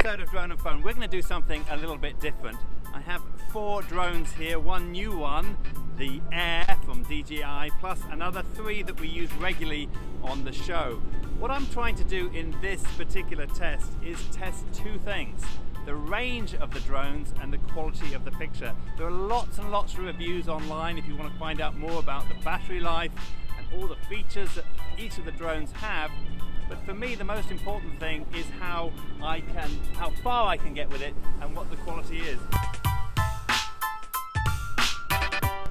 episode of Drone and Phone, we're going to do something a little bit different. I have 4 drones here, one new one, the Air from DJI, plus another 3 that we use regularly on the show. What I'm trying to do in this particular test is test 2 things: the range of the drones and the quality of the picture. There are lots and lots of reviews online if you want to find out more about the battery life and all the features that each of the drones have. But for me, the most important thing is how far I can get with it and what the quality is.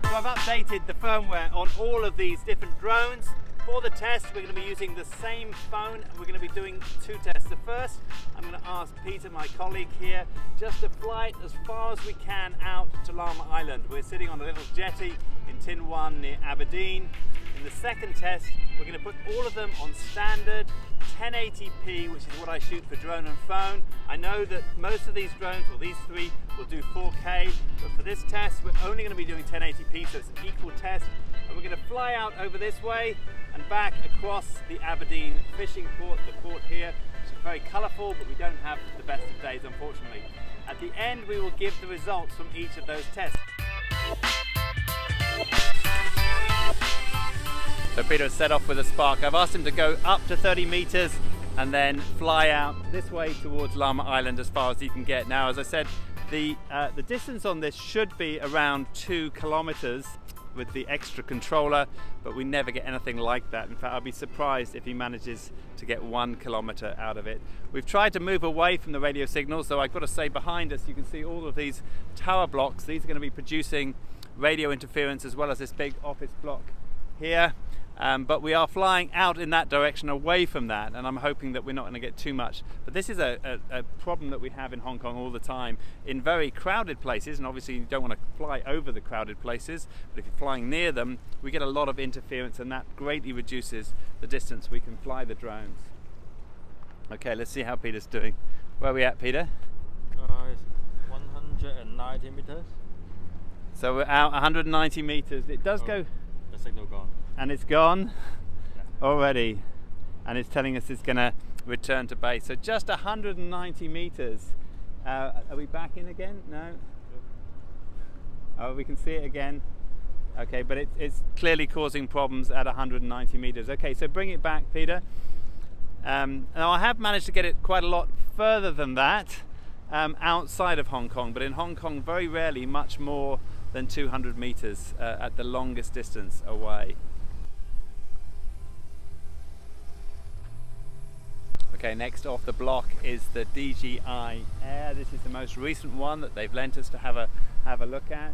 So I've updated the firmware on all of these different drones. For the test, we're going to be using the same phone and we're going to be doing 2 tests. The first, I'm going to ask Peter, my colleague here, just to fly it as far as we can out to Llama Island. We're sitting on a little jetty in Tin One near Aberdeen. In the second test, we're going to put all of them on standard 1080p, which is what I shoot for Drone and Phone. I know that most of these drones, or these 3, will do 4K, but for this test, we're only going to be doing 1080p, so it's an equal test. And we're going to fly out over this way and back across the Aberdeen fishing port, the port here, which is very colourful, but we don't have the best of days, unfortunately. At the end, we will give the results from each of those tests. So Peter has set off with a Spark. I've asked him to go up to 30 meters and then fly out this way towards Llama Island as far as he can get. Now, as I said, the distance on this should be around 2 kilometers with the extra controller, but we never get anything like that. In fact, I'll be surprised if he manages to get 1 kilometer out of it. We've tried to move away from the radio signals, so I've got to say behind us you can see all of these tower blocks. These are going to be producing radio interference as well as this big office block here. But we are flying out in that direction away from that, and I'm hoping that we're not going to get too much. But this is a problem that we have in Hong Kong all the time in very crowded places, and obviously you don't want to fly over the crowded places, but if you're flying near them, we get a lot of interference, and that greatly reduces the distance we can fly the drones. Okay, let's see how Peter's doing. Where are we at, Peter? It's 190 meters. So we're out 190 meters. It does go... The signal gone. And it's gone Yeah. already, and it's telling us it's going to return to base. So just 190 meters. Are we back in again? No? Oh, we can see it again. Okay, but it's clearly causing problems at 190 meters. Okay, so bring it back, Peter. Now I have managed to get it quite a lot further than that outside of Hong Kong, but in Hong Kong very rarely much more than 200 meters at the longest distance away. Okay, next off the block is the DJI Air. This is the most recent one that they've lent us to have a look at.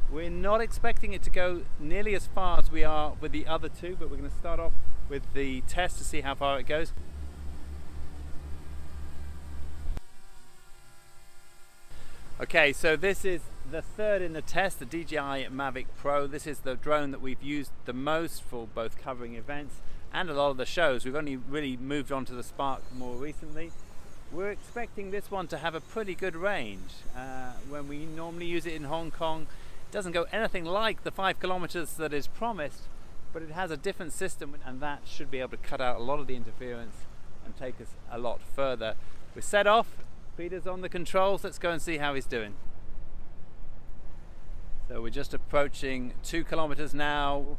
We're not expecting it to go nearly as far as we are with the other 2, but we're going to start off with the test to see how far it goes. Okay, so this is the 3rd in the test, the DJI Mavic Pro. This is the drone that we've used the most for both covering events and a lot of the shows. We've only really moved on to the Spark more recently. We're expecting this one to have a pretty good range. When we normally use it in Hong Kong, it doesn't go anything like the 5 kilometers that is promised, but it has a different system, and that should be able to cut out a lot of the interference and take us a lot further. We're set off. Peter's on the controls. Let's go and see how he's doing. So we're just approaching 2 kilometers now,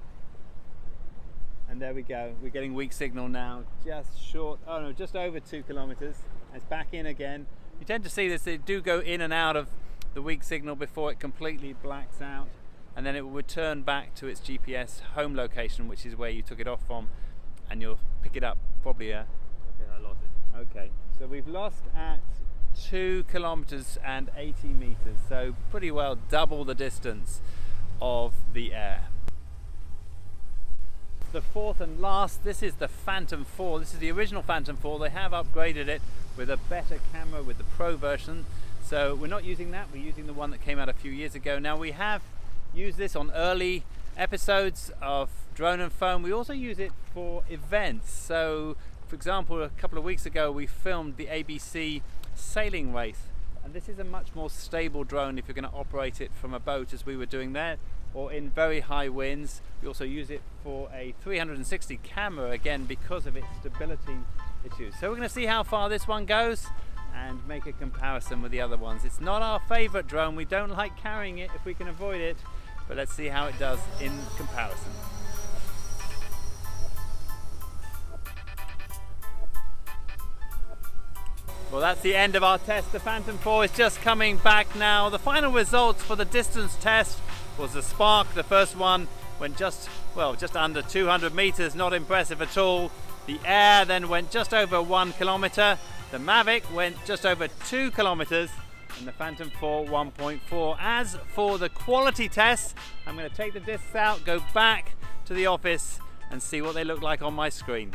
and there we go. We're getting weak signal now, just over 2 kilometers. It's back in again. You tend to see this, they do go in and out of the weak signal before it completely blacks out, and then it will return back to its GPS home location, which is where you took it off from, and you'll pick it up probably. Okay, I lost it. Okay, so we've lost at 2 kilometers and 80 meters, so pretty well double the distance of the Air. The 4th and last, this is the Phantom 4. This is the original Phantom 4. They have upgraded it with a better camera with the Pro version, so we're not using that, we're using the one that came out a few years ago. Now, we have used this on early episodes of Drone and Phone. We also use it for events. So for example, a couple of weeks ago we filmed the ABC sailing race, and this is a much more stable drone if you're going to operate it from a boat, as we were doing there, or in very high winds. We also use it for a 360 camera, again because of its stability issues. So we're going to see how far this one goes, and make a comparison with the other ones. It's not our favorite drone. We don't like carrying it if we can avoid it, but let's see how it does in comparison. Well, that's the end of our test. The Phantom 4 is just coming back now. The final results for the distance test was the Spark. The first one went just under 200 meters, not impressive at all. The Air then went just over 1 kilometer. The Mavic went just over 2 kilometers, and the Phantom 4 1.4. As for the quality tests, I'm going to take the discs out, go back to the office and see what they look like on my screen.